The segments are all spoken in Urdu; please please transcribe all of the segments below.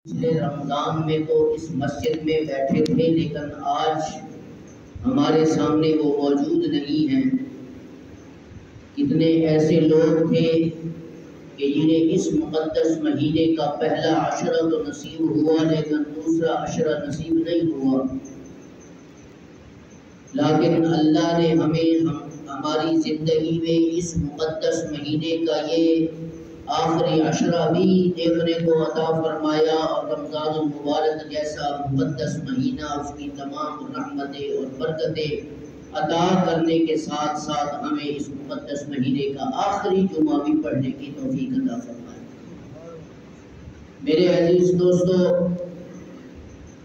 پچھلے رمضان میں تو اس مسجد میں بیٹھے تھے، لیکن آج ہمارے سامنے وہ موجود نہیں ہیں۔ کتنے ایسے لوگ تھے کہ جنہیں اس مقدس مہینے کا پہلا عشرہ تو نصیب ہوا، لیکن دوسرا عشرہ نصیب نہیں ہوا۔ لیکن اللہ نے ہماری زندگی میں اس مقدس مہینے کا یہ آخری عشرہ بھی دیکھنے کو عطا فرمایا، اور رمضان المبارک جیسا مقدس مہینہ اس کی تمام رحمتیں اور برکتیں عطا کرنے کے ساتھ ساتھ ہمیں اس مقدس مہینے کا آخری جمعہ بھی پڑھنے کی توفیق عطا فرمایا۔ میرے عزیز دوستو،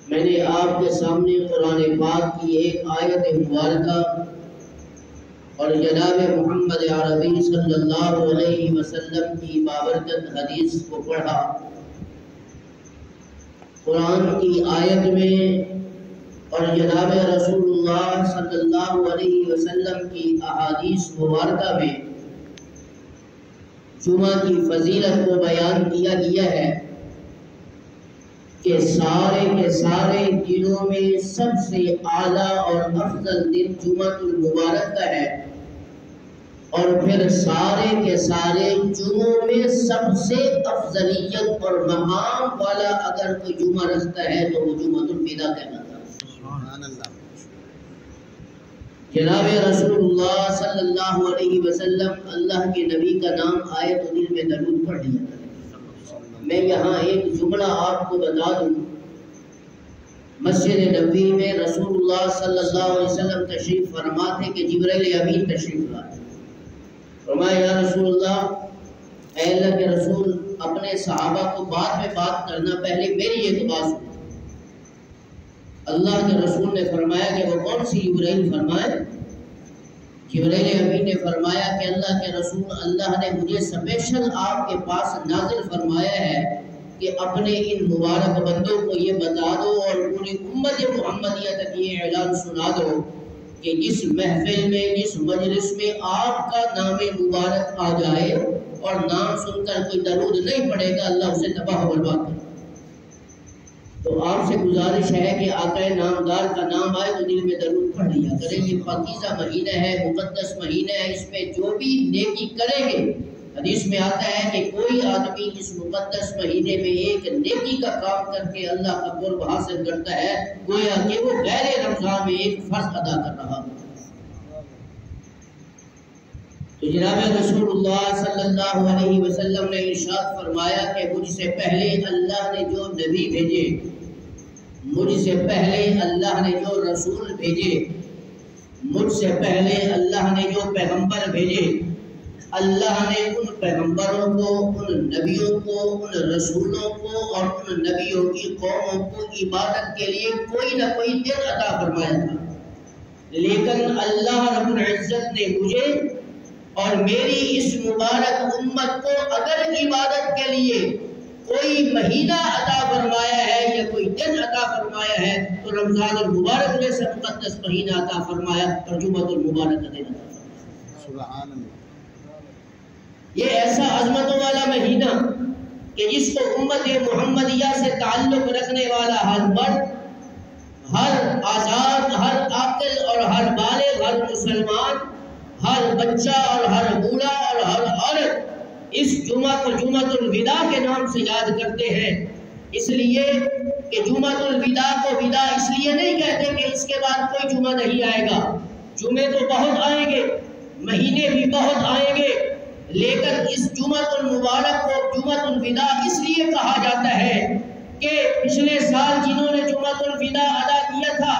میں نے آپ کے سامنے قرآن پاک کی ایک آیت مبارکہ اور جناب محمد عربی صلی اللہ علیہ وسلم کی بابرکت حدیث کو پڑھا۔ قرآن کی آیت میں اور جناب رسول اللہ صلی اللہ علیہ وسلم کی احادیث مبارکہ میں جمعہ کی فضیلت کو بیان کیا گیا ہے کہ سارے کے سارے دنوں میں سب سے اعلیٰ اور افضل دن جمعہ المبارک کا ہے، اور پھر سارے کے سارے جمعوں میں سب سے افضلیت اور مقام والا اگر کوئی جمعہ رکھتا ہے تو وہ جمعہ الوداع کہلاتا ہے۔ سبحان اللہ۔ جناب رسول اللہ صلی اللہ علیہ وسلم اللہ کے نبی کا نام آئے تو دل میں درود پڑھ لیا کرے۔ میں یہاں ایک جملہ آپ کو بتا دوں، مسجد نبوی میں رسول اللہ صلی اللہ علیہ وسلم تشریف فرما تھے کہ جبرائیل امین تشریف لائے۔ فرمایا یا رسول اللہ، اے اللہ کے رسول، اپنے صحابہ کو بعد میں بات کرنا، پہلے میری ایک بات سنو۔ اللہ کے رسول نے فرمایا کہ وہ کون سی جبرائیل؟ فرمائے جبرائیل امین نے فرمایا کہ اللہ کے رسول، اللہ نے مجھے اسپیشل آپ کے پاس نازل فرمایا ہے کہ اپنے ان مبارک بندوں کو یہ بتا دو اور پوری امت محمدیہ تک یہ اعلان سنا دو کہ جس محفل میں، جس مجلس میں آپ کا نام مبارک آ جائے اور نام سن کر کوئی درود نہیں پڑے گا، اللہ اسے تباہ و برباد کرے۔ تو آپ سے گزارش ہے کہ آقا نامدار کا نام آئے تو دل میں درود پڑھ لیا کریں۔ یہ پاکیزہ مہینہ ہے، مقدس مہینہ ہے، اس میں جو بھی نیکی کریں گے، حدیث میں آتا ہے کہ کوئی آدمی اس مقدس مہینے میں ایک نیکی کا کام کر کے اللہ کا قرب حاصل کرتا ہے، گویا کہ وہ غیر رمضان میں ایک فرض ادا کر رہا ہے۔ تو جناب رسول اللہ صلی اللہ علیہ وسلم نے ارشاد فرمایا کہ مجھ سے پہلے اللہ نے جو نبی بھیجے، مجھ سے پہلے اللہ نے جو رسول بھیجے، مجھ سے پہلے اللہ نے جو پیغمبر بھیجے، اللہ نے ان پیغمبروں کو، ان نبیوں کو، ان رسولوں کو اور ان نبیوں کی قوموں کو عبادت کے لیے کوئی نہ کوئی دن عطا فرمایا تھا، لیکن اللہ رب العزت نے مجھے اور میری اس مبارک امت کو اگر عبادت کے لیے کوئی مہینہ عطا فرمایا ہے یا کوئی دن عطا فرمایا ہے تو رمضان المبارک جیسا مقدس مہینہ عطا فرمایا اور جمعہ المبارک کا دن عطا فرمایا۔ سبحان اللہ۔ یہ ایسا عظمتوں والا مہینہ کہ جس کو امت محمدیہ سے تعلق رکھنے والا ہر مرد، ہر آزاد، ہر عاقل اور ہر بالغ، ہر مسلمان، ہر بچہ اور ہر بوڑھا اور ہر عورت اس جمعہ کو جمعہ الوداع کے نام سے یاد کرتے ہیں، اس لیے کہ جمعہ الوداع کو وداع اس لیے نہیں کہتے کہ اس کے بعد کوئی جمعہ نہیں آئے گا۔ جمعے تو بہت آئیں گے، مہینے بھی بہت آئیں گے، لیکن اس جمعہ المبارک کو جمعہ الوداع اس لیے کہا جاتا ہے کہ پچھلے سال جنہوں نے جمعہ الوداع ادا کیا تھا،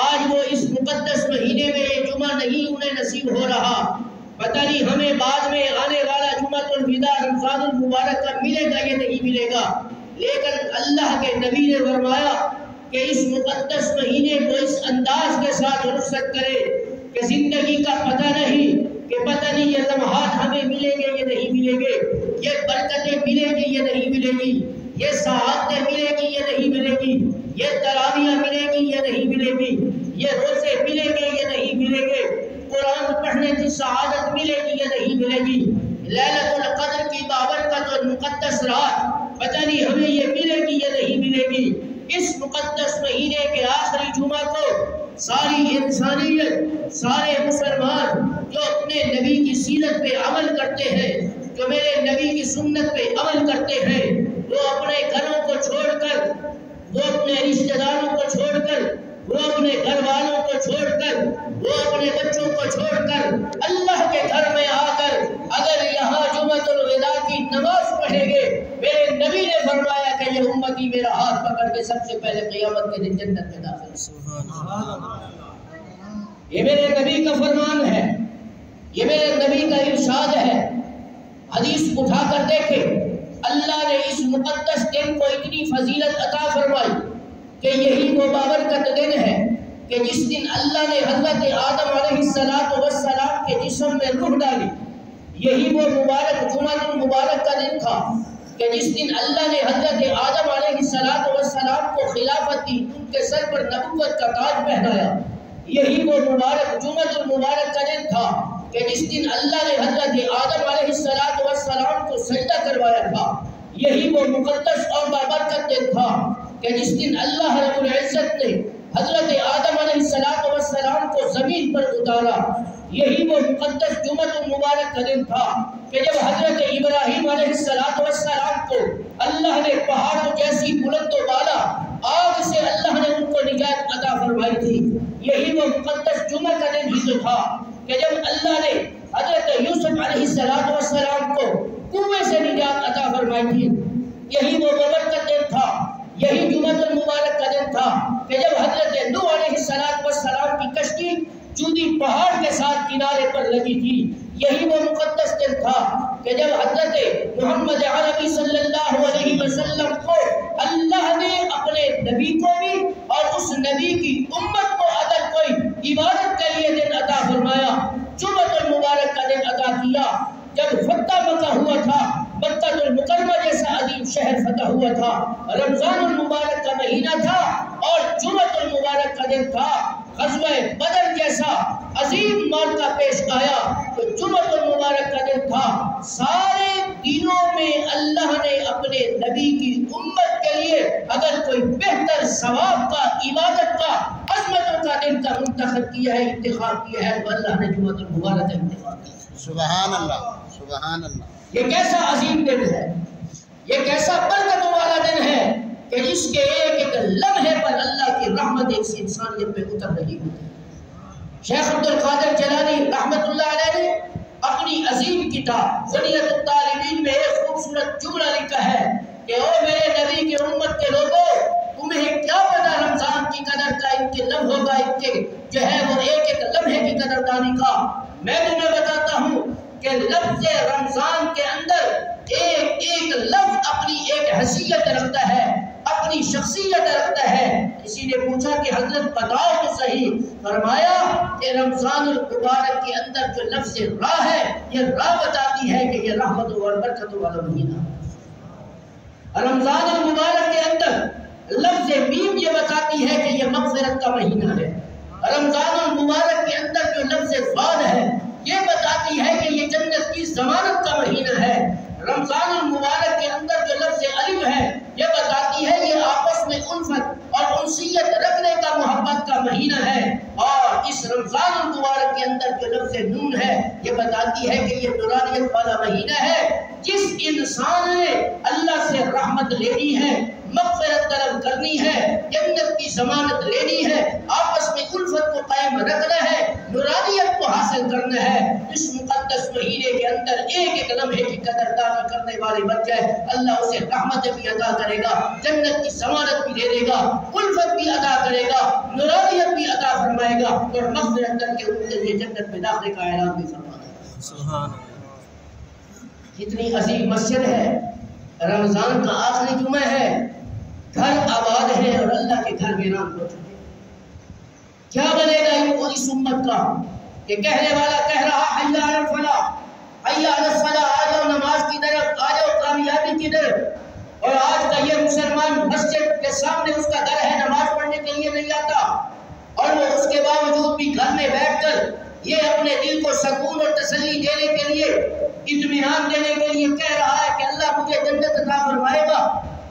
آج وہ اس مقدس مہینے میں یہ جمعہ نہیں انہیں نصیب ہو رہا، پتہ نہیں ہمیں بعد میں آنے والا جمعہ الوداع رمضان المبارک کا ملے گا یا نہیں ملے گا، لیکن اللہ کے نبی نے فرمایا کہ اس مقدس مہینے کو اس انداز کے ساتھ رخصت کرے کہ زندگی کا پتہ نہیں، کہ پتہ نہیں یہ لمحات ہمیں ملیں گے یا نہیں ملیں گے، یہ برکتیں ملیں گی یا نہیں ملیں گی، یہ سعادتیں ملیں گی یا نہیں ملیں گی، یہ تراویح ملیں گی یا نہیں ملیں گی، یہ روزے ملیں گے یا نہیں ملیں گے، قرآن پڑھنے کی سعادت ملے گی یا نہیں ملے گی، لیلۃ القدر کی بابرکت اور مقدس رات پتہ نہیں ہمیں یہ ملے ملے گی، یہ نہیں ملے گی۔ اس مقدس مہینے کے آخری جمعہ کو ساری انسانیت، سارے مسلمان جو اپنے نبی کی سیرت پہ عمل کرتے ہیں، جو میرے نبی کی سنت پہ عمل کرتے ہیں، وہ اپنے گھروں کو چھوڑ کر، وہ اپنے رشتہ داروں کو چھوڑ کر، وہ اپنے گھر والوں کو چھوڑ کر، وہ اپنے بچوں کو چھوڑ کر اللہ کے گھر میں آ کر اگر یہاں جمعۃ الوداع کی نماز پڑھیں گے، میرے نبی نے فرمایا کہ یہ امتی میرا ہاتھ پکڑ کے سب سے پہلے قیامت کے دن جنت میں داخل ہے۔ یہ میرے نبی کا فرمان ہے، یہ میرے نبی کا ارشاد ہے۔ حدیث اٹھا کر دیکھیں، اللہ نے اس مقدس دن کو اتنی فضیلت عطا فرمائی کہ یہی وہ بابرکت دن ہے کہ جس دن اللہ نے حضرت آدم علیہ السلام کے جسم میں روح ڈالی۔ یہی وہ مبارک جمعہ المبارک کا دن تھا کہ جس دن اللہ نے حضرت آدم علیہ السلام کو خلافت دی، ان کے سر پر نبوت کا تاج پہنایا۔ یہی وہ مبارک جمعہ المبارک کا دن تھا کہ جس دن اللہ نے حضرت آدم علیہ السلام کو سجدہ کروایا تھا۔ یہی وہ مقدس اور بابرکت دن تھا کہ جس دن اللہ رب العزت نے حضرت آدم علیہ السلام کو زمین پر اتارا۔ یہی وہ مقدس جمعہ المبارک کا دن تھا کہ جب حضرت ابراہیم علیہ السلام کو اللہ نے پہاڑوں جیسی بلند و بالا آگ سے اللہ نے ان کو نجات عطا فرمائی تھی۔ یہی وہ مقدس جمعہ کا دن ہی تو تھا کہ جب اللہ نے حضرت یوسف علیہ السلام کو کنویں سے نجات عطا فرمائی تھی۔ یہی وہ بابرکت دن تھا، یہی جمعہ المبارک کا دن تھا کہ جب حضرت نوح علیہ السلام کی کشتی چودی پہاڑ کے ساتھ کنارے پر لگی تھی۔ یہی وہ مقدس دن تھا کہ جب حضرت محمد عربی صلی اللہ علیہ وسلم کو اللہ نے اپنے نبی کو بھی اور اس نبی کی امت کو اگر کوئی عبادت کے لیے دن عطا فرمایا، جمعہ المبارک کا دن عطا کیا۔ جب فتح مکہ ہوا تھا، مکہ المکرمہ جیسا عظیم شہر فتح ہوا تھا، رمضان المبارک کا مہینہ تھا اور جمعہ المبارک کا دن تھا۔ غزوہ بدر جیسا عظیم معرکہ پیش آیا تو جمعہ المبارک کا دن تھا۔ سارے دنوں میں اللہ نے اپنے نبی کی امت کے لیے اگر کوئی بہتر ثواب کا، عبادت کا، عظمتوں کا دن کا منتخب کیا ہے، انتخاب کیا ہے، تو اللہ نے جمعہ المبارک کا انتخاب کیا۔ سبحان اللہ، سبحان اللہ۔ یہ کیسا عظیم دن ہے، یہ کیسا برکت والا دن ہے کہ جس کے ایک ایک لمحے پر اللہ کی رحمت اس انسانیت پہ اتر رہی ہوتی ہے۔ شیخ عبد القادر جیلانی رحمت اللہ علیہ نے اپنی عظیم کتاب غنیۃ الطالبین میں ایک خوبصورت جملہ لکھا ہے کہ او میرے نبی کے امت کے لوگوں، تمہیں کیا پتا رمضان کی قدر کا، ان کے لمحوں کا، ان کے جو ہے وہ ایک ایک لمحے کی قدردانی کا۔ میں تمہیں بتاتا ہوں کہ لفظ رمضان کے اندر ایک ایک لفظ اپنی ایک حیثیت رکھتا ہے، اپنی شخصیت رکھتا ہے۔ کسی نے پوچھا کہ حضرت بتاؤ تو صحیح، فرمایا کہ رمضان المبارک کے اندر جو لفظ راہ ہے، یہ راہ بتاتی ہے کہ یہ رحمت و برکت والا مہینہ۔ رمضان المبارک کے اندر لفظ میم یہ بتاتی ہے کہ یہ مغفرت کا مہینہ ہے۔ رمضان المبارک کے اندر جو لفظ فاد ہے یہ بتاتی ہے کہ یہ جنت کی ضمانت کا مہینہ ہے۔ رمضان المبارک کے اندر جو لفظ الف ہے یہ بتاتی ہے یہ آپس میں الفت اور انسیت رکھنے کا، محبت کا مہینہ ہے۔ اور اس رمضان المبارک کے اندر جو لفظ نون ہے یہ بتاتی ہے کہ یہ نورانیت والا مہینہ ہے۔ جس انسان نے اللہ سے رحمت لینی ہے، مغفرت طلب کرنی ہے، جنت کی ضمانت لینی ہے، آپس میں الفت کو قائم رکھنا ہے، نورانیت کو حاصل کرنا ہے، اس مقدس مہینے کے اندر ایک ایک لمحے کی قدردانی کرنے والے بن جائے، اللہ اسے رحمت بھی عطا کرے گا، جنت کی ضمانت بھی دے دے گا، الفت بھی عطا کرے گا، نورانیت بھی عطا فرمائے گا اور مغفرت کر کے ان کے لیے جنت میں داخلے کا اعلان بھی فرمائے گا۔ سبحان اللہ۔ کتنی عظیم مسجد ہے، رمضان کا آخری جمعہ ہے، گھر آباد ہے اور اللہ کے گھر ویران ہو چکے۔ کیا بنے گا ان کو اس امت کا کہ کہنے والا کہہ رہا حی علی الفلاح، حی علی الصلاح، آ جاؤ نماز کی طرف، آ جاؤ کامیابی کی طرف، اور آج کا یہ مسلمان مسجد کے سامنے اس کا گھر ہے، نماز پڑھنے کے لیے نہیں آتا، اور وہ اس کے باوجود بھی گھر میں بیٹھ کر یہ اپنے دل کو سکون اور تسلی دینے کے لیے، اطمینان دینے کے لیے کہہ رہا ہے کہ اللہ مجھے جنت عطا فرمائے گا،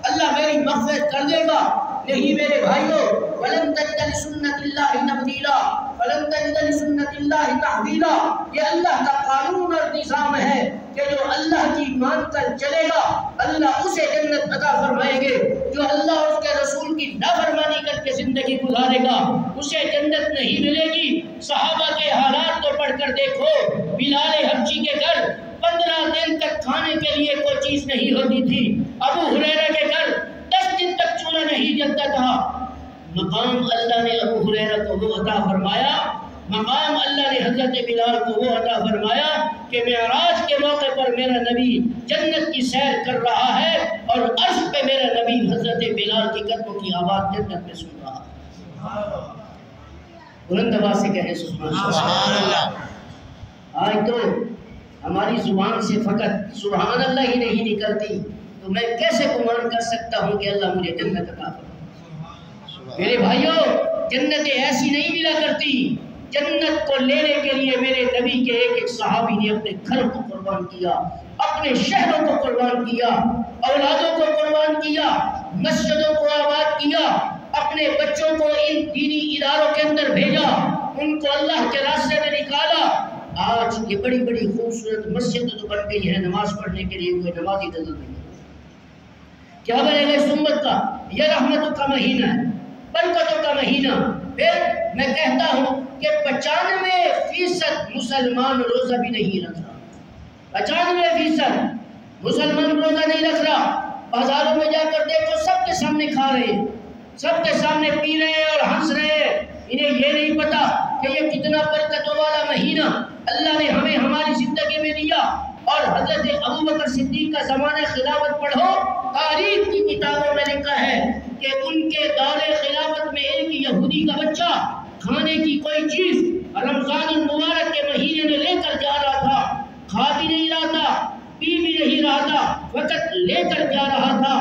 اللہ میری مغفرت کر دے گا؟ نہیں میرے بھائیو، وَلَن تَجِدَ لِسُنَّتِ اللَّهِ تَبْدِيلًا وَلَن تَجِدَ لِسُنَّتِ اللَّهِ تَحْوِيلًا۔ یہ اللہ کا قانون اور نظام ہے کہ جو اللہ کی مان کر چلے گا اللہ اسے جنت عطا فرمائیں گے، جو اللہ اور اس کے رسول کی نافرمانی کر کے زندگی گزارے گا اسے جنت نہیں ملے گی۔ صحابہ کے حالات کو پڑھ کر دیکھو، بلال حبشی کے گھر 15 دن تک کھانے کے لیے کوئی چیز نہیں ہوتی تھی، ابو ہریرہ کے گھر 10 دن تک چولہا نہیں جلتا تھا۔ مقام اللہ نے ابو ہریرہ کو وہ عطا فرمایا، مقام اللہ نے حضرت بلال کو وہ عطا فرمایا کہ معراج کے موقع پر میرا نبی جنت کی سیر کر رہا ہے اور عرش پہ میرا نبی حضرت بلال کی قدموں کی آواز جنت میں سن رہا ہے۔ بلند آواز سے کہیں سبحان اللہ۔ آج تو ہماری زبان سے فقط سبحان اللہ ہی نہیں نکلتی، تو میں کیسے گمان کر سکتا ہوں کہ اللہ مجھے جنت عطا فرمائے؟ میرے بھائیوں، جنتیں ایسی نہیں ملا کرتی۔ جنت کو لینے کے لیے میرے نبی کے ایک صحابی نے اپنے گھر کو قربان کیا، اپنے شہروں کو قربان کیا، اولادوں کو قربان کیا، مسجدوں کو آباد کیا، اپنے بچوں کو ان دینی اداروں کے اندر بھیجا، ان کو اللہ کے راستے میں نکالا۔ آج یہ بڑی بڑی خوبصورت مسجد تو بن گئی ہے، نماز پڑھنے کے لیے کوئی نمازی نظر نہیں۔ کیا بنے گا اس امت کا؟ یہ رحمتوں کا مہینہ ہے، برکتوں کا مہینہ۔ پھر میں کہتا ہوں کہ 95% مسلمان روزہ بھی نہیں رکھ رہا، 95% مسلمان روزہ نہیں رکھ رہا۔ بازاروں میں جا کر دیکھو، سب کے سامنے کھا رہے ہیں، سب کے سامنے پی رہے ہیں اور ہنس رہے ہیں۔ انہیں یہ نہیں پتا کہ یہ کتنا برکتوں والا مہینہ اللہ نے ہمیں ہماری زندگی میں دیا۔ اور حضرت ابوبکر صدیق کا زمانہ خلافت پڑھو، تاریخ کی کتابوں میں لکھا ہے کہ ان کے دور خلافت میں ایک یہودی کا بچہ کھانے کی کوئی چیز رمضان المبارک کے مہینے میں لے کر جا رہا تھا، کھا بھی نہیں رہا تھا، پی بھی نہیں رہا تھا، فقط لے کر جا رہا تھا۔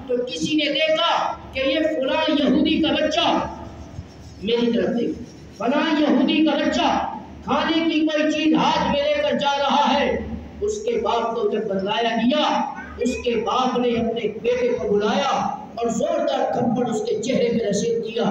تو کسی نے دیکھا کہ یہ فلاں یہودی کا بچہ، میری طرف دیکھ، فلاں یہودی کا بچہ کھانے کی کوئی چیز ہاتھ میں لے کر جا رہا ہے۔ اس کے باپ کو جب بتلایا گیا، اس کے باپ نے اپنے بیٹے کو بلایا اور زوردار تھپڑ اس کے چہرے پہ رسید کیا،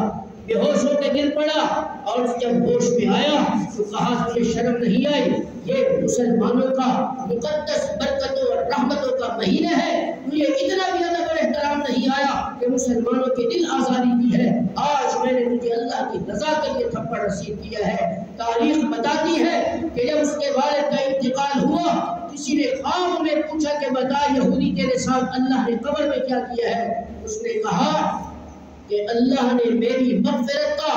بے ہوش ہو کے گر پڑا، اور جب ہوش میں آیا تو کہا تجھے شرم نہیں آئی؟ یہ مسلمانوں کا مقدس برکتوں اور رحمتوں کا مہینہ ہے، تجھے اتنا بھی ادب اور احترام نہیں آیا کہ مسلمانوں کے دل آزاری کی ہے؟ آج میں نے تجھے اللہ کی رضا کے لیے تھپڑ رسید کیا ہے۔ تاریخ بتاتی ہے کہ جب اس کے والد کا انتقال ہوا، کسی نے خواب میں پوچھا کہ بتا یہودی تیرے ساتھ اللہ نے قبر میں کیا کیا ہے؟ اس نے کہا کہ اللہ نے میری مغفرت کا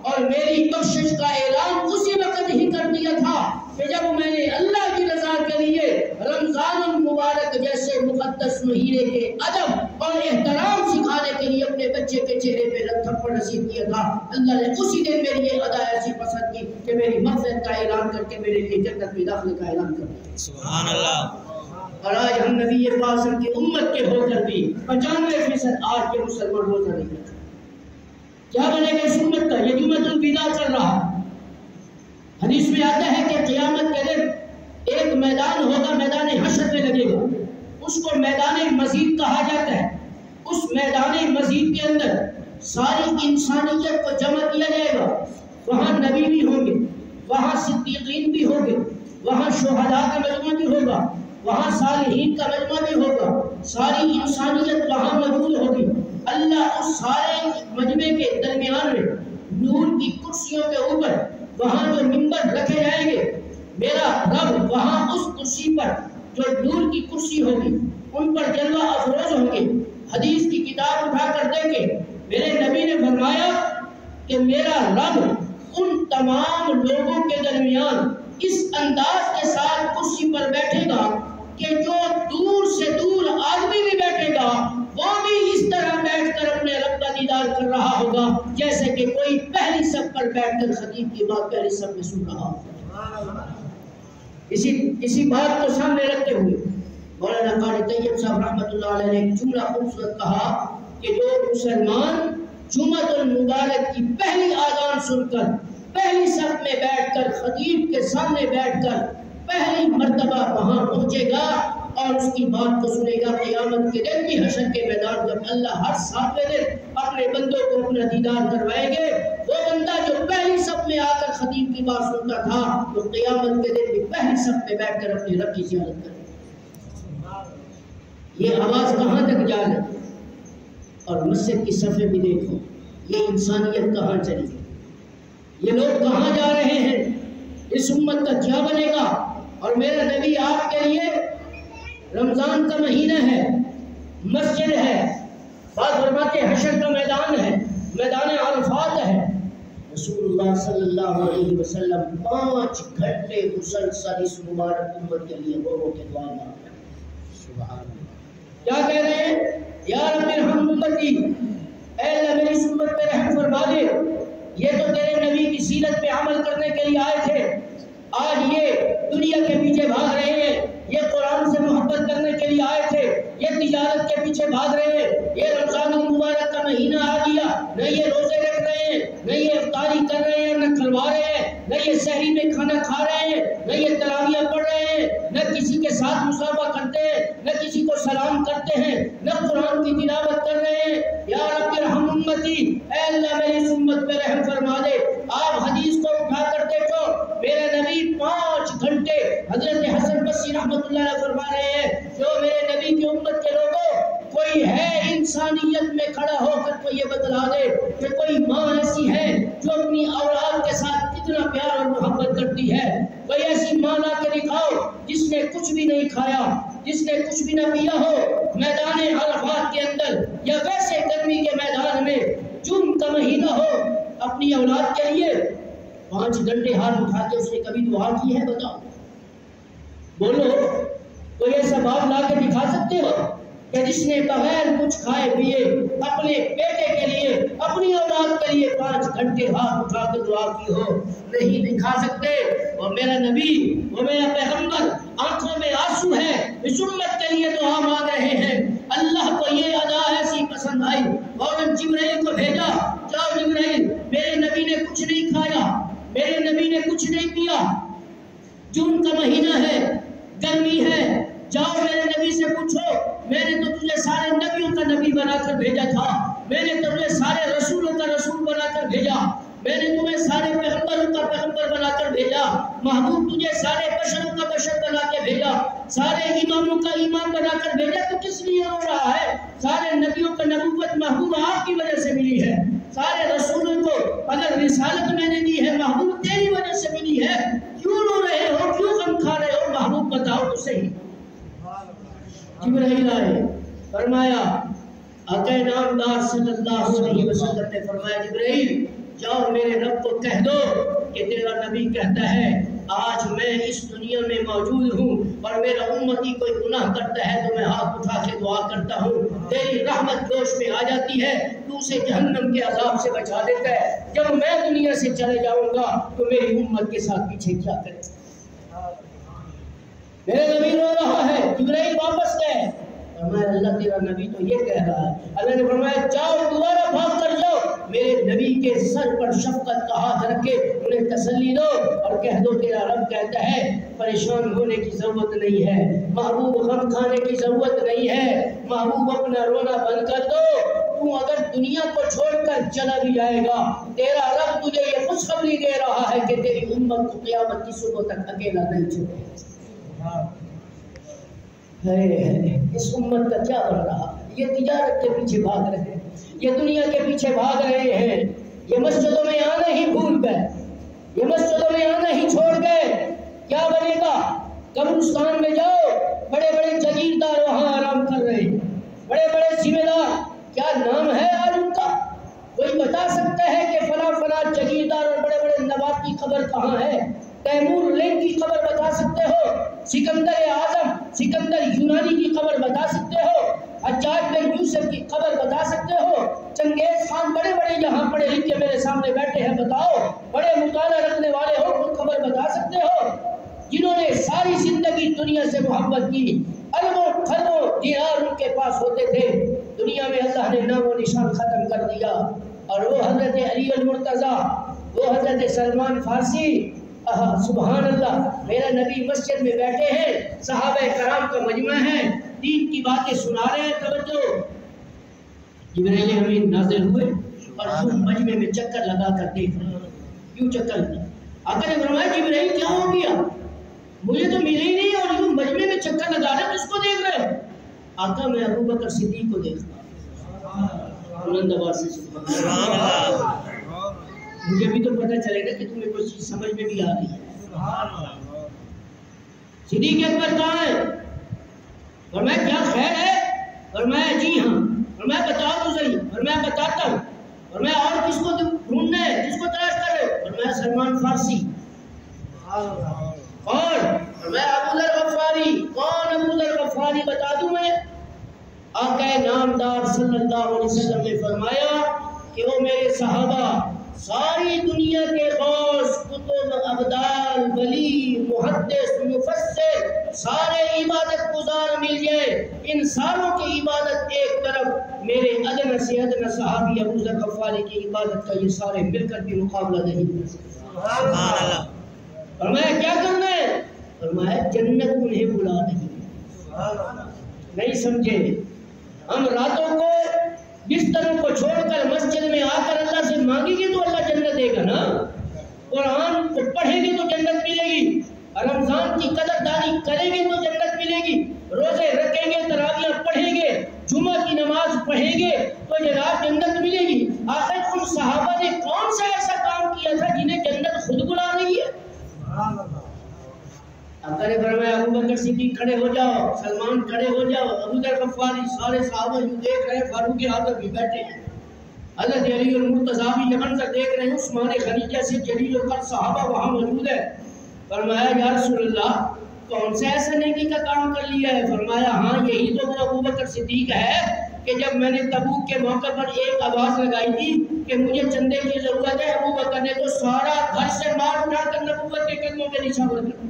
اور میری بخشش کا اعلان اسی وقت ہی کر دیا تھا کہ جب میں نے اللہ کی رضا کے لیے رمضان المبارک جیسے مقدس مہینے کے ادب اور احترام سکھانے کے لیے اپنے بچے کے چہرے پہ تھپڑ رسید کیا تھا۔ اللہ نے اسی دن میری یہ ادا ایسی پسند کی کہ میری مغفرت کا اعلان کر کے میرے لیے جنت میں داخلے کا اعلان کر دیا۔ سبحان اللہ۔ اور آج ہم نبی پاک کی امت کے ہو کر بھی 95% آج کے مسلمان روزہ نہیں رکھتے۔ کیا بنے گا اس امت کا؟ یہ جمعۃ الوداع چل رہا ہے۔ حدیث میں آتا ہے کہ قیامت کے دن ایک میدان ہوگا، میدان حشر میں لگے گا، اس کو میدان مزید کہا جاتا ہے۔ اس میدان مزید کے اندر ساری انسانیت کو جمع کیا جائے گا۔ وہاں نبی بھی ہوں گے، وہاں صدیقین بھی ہوں گے، وہاں شہداء کا مجمع بھی ہوگا، وہاں صالحین کا مجمع بھی ہوگا، ساری انسانیت وہاں موجود ہوگی۔ اللہ اس سارے مجمع کے درمیان میں نور کی کرسیوں کے اوپر وہاں جو منبر رکھے جائیں گے، میرا رب وہاں اس کرسی پر جو نور کی کرسی ہوگی ان پر جلوہ افروز ہوں گے۔ حدیث کی کتاب اٹھا کر دیکھیں، میرے نبی نے فرمایا کہ میرا رب ان تمام لوگوں کے درمیان اس انداز کے ساتھ کرسی پر بیٹھے گا کہ جو دور سے دور آدمی بھی بیٹھے گا وہ بھی اس طرح بیٹھ کر اپنے رب کا دیدار کر رہا ہوگا جیسے کہ کوئی پہلی صف پر بیٹھ کر خطیب کی بات پہلی صف میں سن رہا ہوگا۔ اسی بات کو سامنے رکھتے ہوئے مولانا قاری طیب صاحب رحمۃ اللہ علیہ نے ایک جملہ خوبصورت کہا کہ جو مسلمان جمعۃ المبارک کی پہلی آذان سن کر پہلی صف میں بیٹھ کر خطیب کے سامنے بیٹھ کر پہلی مرتبہ وہاں پہنچے گا اور اس کی بات کو سنے گا قیامت کے دن بھی حشر کے میدان جب اللہ ہر 7ویں دن اپنے بندوں کو اپنا دیدار کروائیں گے. وہ بندہ جو پہلی صف میں آ کر خطیب کی بات سنتا تھا وہ قیامت کے دن بھی پہلی صف میں بیٹھ کر اپنے رب کی زیارت کرے. یہ آواز کہاں تک جا رہی ہے؟ اور مسجد کی صفیں بھی دیکھو، یہ انسانیت کہاں چلی گئی، یہ لوگ کہاں جا رہے ہیں، اس امت کا کیا بنے گا. اور میرا نبی آپ کے لیے رمضان کا مہینہ ہے، مسجد ہے، بات فرماتے حشر کا میدان ہے، میدان عرفات ہے. رسول اللہ صلی اللہ علیہ وسلم 5 گھنٹے مسلسل اس مبارک امت کے لیے رو کے دعا مانگ رہے ہیں. سبحان اللہ. کیا کہہ رہے ہیں؟ یا رب ارحم امتی، اے اللہ میری اس امت پہ رحم فرما دے. یہ تو تیرے نبی کی سیرت پہ عمل کرنے کے لیے آئے تھے، آج یہ دنیا کے پیچھے بھاگ رہے ہیں. یہ قرآن سے محبت کرنے کے لیے آئے تھے، یہ تجارت کے پیچھے بھاگ رہے ہیں. یہ رمضان المبارک کا مہینہ آ گیا، نہ یہ روزے رکھ رہے ہیں، نہ یہ افطاری کر رہے ہیں، نہ کھلوا رہے ہیں، نہ یہ سحری میں کھانا کھا رہے ہیں، نہ یہ تراویح پڑھ رہے ہیں، نہ کسی کے ساتھ مصافحہ کرتے ہیں، نہ کسی کو سلام کرتے ہیں، نہ قرآن کی تلاوت کر رہے ہیں. یا رب ارحم امتی، اے اللہ میری اس امت پہ رحم فرما دے. آپ حدیث کو اٹھا کر دیکھو، میرے نبی 5 گھنٹے حضرت حسن بصری رحمۃ اللہ علیہ فرما رہے ہیں جو میرے نبی کی امت کے لوگوں کوئی ہے انسانیت میں کھڑا ہو کر تو یہ بتلا دے کہ کوئی ماں ایسی ہے جو اپنی اولاد کے ساتھ کتنا پیار اور محبت کرتی ہے. کوئی ایسی ماں لا کے دکھاؤ جس نے کچھ بھی نہیں کھایا، جس نے کچھ بھی نہ پیا ہو، میدان عرفات کے اندر یا ویسے گرمی کے میدان میں جون کا مہینہ ہو، اپنی اولاد کے لیے 5 گھنٹے ہاتھ اٹھا کے اس نے کبھی دعا کی ہے؟ بتاؤ، بولو. کوئی ایسا باپ لا کے دکھا سکتے ہو کہ جس نے بغیر کچھ کھائے پیے اپنے بیٹے کے لیے، اپنی اولاد کے لیے 5 گھنٹے ہاتھ اٹھا کے دعا کی ہو؟ نہیں دکھا سکتے. اور میرا نبی، وہ میرا پیغمبر، آنکھوں میں آنسو ہے، اس امت کے لیے دعا مانگ رہے ہیں. اللہ کو یہ ادا ایسی پسند آئی، فوراً جبرائیل کو بھیجا. جاؤ جبرائیل، میرے نبی نے کچھ نہیں کھایا، میرے نبی نے کچھ نہیں پیا، جون کا مہینہ ہے، گرمی ہے، جاؤ میرے نبی سے پوچھو. میں نے تو تجھے سارے نبیوں کا نبی بنا کر بھیجا تھا، میں نے تجھے سارے رسولوں کا رسول بنا کر بھیجا، میں نے تمہیں سارے پیغمبروں کا پیغمبر بنا کر بھیجا. محبوب تجھے سارے بشروں کا بشر بنا کے بھیجا، سارے اماموں کا امام بنا کر بھیجا. تو کس لیے ہو رہا ہے؟ سارے نبیوں کا نبوت محبوب آپ کی وجہ سے ملی ہے. سارے رسولوں کو اگر رسالت میں نے دی ہے، محبوب تیری وجہ سے ملی ہے. کیوں رو رہے ہو، کیوں غم کھا رہے ہو؟ محبوب بتاؤ تو صحیح. جبرائیل آئے، فرمایا آقا نامدار صلی اللہ علیہ وسلم نے فرمایا جبرائیل جاؤ میرے رب کو کہہ دو کہ تیرا نبی کہتا ہے آج میں اس دنیا میں موجود ہوں اور میرا امتی کوئی گناہ کرتا ہے تو میں ہاتھ اٹھا کے دعا کرتا ہوں، تیری رحمت جوش میں آ جاتی ہے، تو اسے جہنم کے عذاب سے بچا دیتا ہے. جب میں دنیا سے چلے جاؤں گا تو میری امت کے ساتھ پیچھے کیا کرے؟ میرے نبی رو رہا ہے. جبرائیل واپس گئے، فرمایا اللہ تیرا نبی تو یہ کہہ رہا ہے. اللہ نے فرمایا جاؤ دوبارہ بھاگ کر جاؤ، میرے نبی کے سر پر شفقت کا ہاتھ رکھ کے انہیں تسلی دو اور کہہ دو تیرا رب کہتا ہے پریشان ہونے کی ضرورت نہیں ہے، محبوب غم کھانے کی ضرورت نہیں ہے، محبوب اپنا رونا بند کر دو. تو اگر دنیا کو چھوڑ کر چلا بھی جائے گا تیرا رب تجھے یہ خوشخبری دے رہا ہے کہ تیری امت کو قیامت کی صبح تک اکیلا نہیں چھوڑے. اس امت کا کیا بن رہا ہے؟ یہ تجارت کے پیچھے بھاگ رہے ہیں، یہ دنیا کے پیچھے بھاگ رہے ہیں، یہ مسجدوں میں آنا ہی بھول گئے، یہ مسجدوں میں آنا ہی چھوڑ گئے. کیا بنے گا؟ قبرستان میں جاؤ، بڑے بڑے جاگیردار وہاں آرام کر رہے ہیں، بڑے بڑے ذمہ دار. کیا نام ہے آج ان کا؟ کوئی بتا سکتا ہے کہ فلاں فلاں جاگیردار اور بڑے بڑے نواب کی قبر کہاں ہے؟ تیمور لنگ کی قبر بتا سکتے ہو؟ سکندر اعظم، سکندر یونانی کی قبر بتا سکتے ہو؟ حجاج بن یوسف کی قبر بتا سکتے ہو؟ چنگیز خان، بڑے بڑے یہاں پڑھے لکھے میرے سامنے بیٹھے ہیں، بتاؤ بڑے مطالعہ رکھنے والے ہو، کوئی قبر بتا سکتے ہو؟ جنہوں نے ساری زندگی دنیا سے محبت کی، اربوں خربوں دینار ان کے پاس ہوتے تھے، دنیا میں اللہ نے نام و نشان ختم کر دیا. اور وہ حضرت علی المرتضیٰ، وہ حضرت سلمان فارسی، سبحان اللہ، میرا نبی مسجد میں بیٹھے ہیں، صحابہ کرام کا مجمع ہے، دین کی باتیں سنا رہے ہیں، توجہ، جبرائیل امین نازل ہوئے اور یوں مجمع میں چکر لگا کر دیکھ رہے ہیں، یوں چکر لگا۔ آقا نے فرمایا جبرائیل کیا ہو گیا؟ مجھے تو ملے ہی نہیں اور یوں مجمع میں چکر لگا رہے ہیں، کس کو دیکھ رہے ہیں؟ آقا میں ابو بکر صدیق کو دیکھ رہا ہوں۔ بلند آواز سے سبحان اللہ۔ مجھے بھی تو پتہ چلے گا کہ تمہیں کوئی چیز سمجھ میں بھی آ رہی ہے۔ صدیق اکبر کہاں ہے؟ فرمایا کیا خیر ہے؟ فرمایا جی ہاں۔ فرمایا بتاؤ تو صحیح۔ فرمایا بتاتا ہوں۔ فرمایا اور کس کو ڈھونڈنا ہے، کس کو تلاش کر رہے ہو؟ فرمایا سلمان فارسی۔ اور فرمایا ابو ذر غفاری۔ کون ابو ذر غفاری؟ بتا دوں میں؟ آقا نامدار صلی اللہ علیہ وسلم نے فرمایا کہ وہ میرے صحابہ، ساری دنیا کے غوث، کتب، ابدال، ولی، محدث، مفسر، سارے عبادت گزار مل جائے، ان ساروں کی عبادت ایک طرف، میرے ادنی سے ادنی صحابی ابو ذر غفاری کی عبادت کا یہ سارے مل کر بھی مقابلہ نہیں کر سکتے۔ فرمایا کیا کرنا ہے؟ فرمایا جنت انہیں بلا رہی ہے۔ نہیں سمجھے؟ ہم راتوں کو بستروں کو چھوڑ کر مسجد میں آ کر اللہ سے مانگیں گے تو اللہ جنت دے گا نا۔ قرآن کو پڑھیں گے تو جنت ملے گی، رمضان کی قدردانی کریں گے تو جنت ملے گی، روزے رکھیں گے، تراویح پڑھیں گے، جمعہ کی نماز پڑھیں گے تو جناب جنت ملے گی۔ آخر ان صحابہ نے کون سا ایسا کام کیا تھا جنہیں جنت خود بلا رہی ہے؟ آقا نے فرمایا ابو بکر صدیق کھڑے ہو جاؤ، سلمان کھڑے ہو جاؤ، ابو ذر غفاری، سارے صحابہ یوں دیکھ رہے ہیں، فاروق اعظم بھی بیٹھے ہیں، حضرت علی اور مرتضیٰ بھی یمن سے دیکھ رہے ہیں، عثمان غنی جیسے جلیل القدر صحابہ وہاں موجود ہے۔ فرمایا یا رسول اللہ کون سے ایسے نیکی کا کام کر لیا ہے؟ فرمایا ہاں یہی تو وہ ابو بکر صدیق ہے کہ جب میں نے تبوک کے موقع پر ایک آواز لگائی تھی کہ مجھے چندے کی ضرورت ہے، ابو بکر نے تو سارا گھر سے مال اٹھا کر نبوت کے قدموں پہ نچھاور کر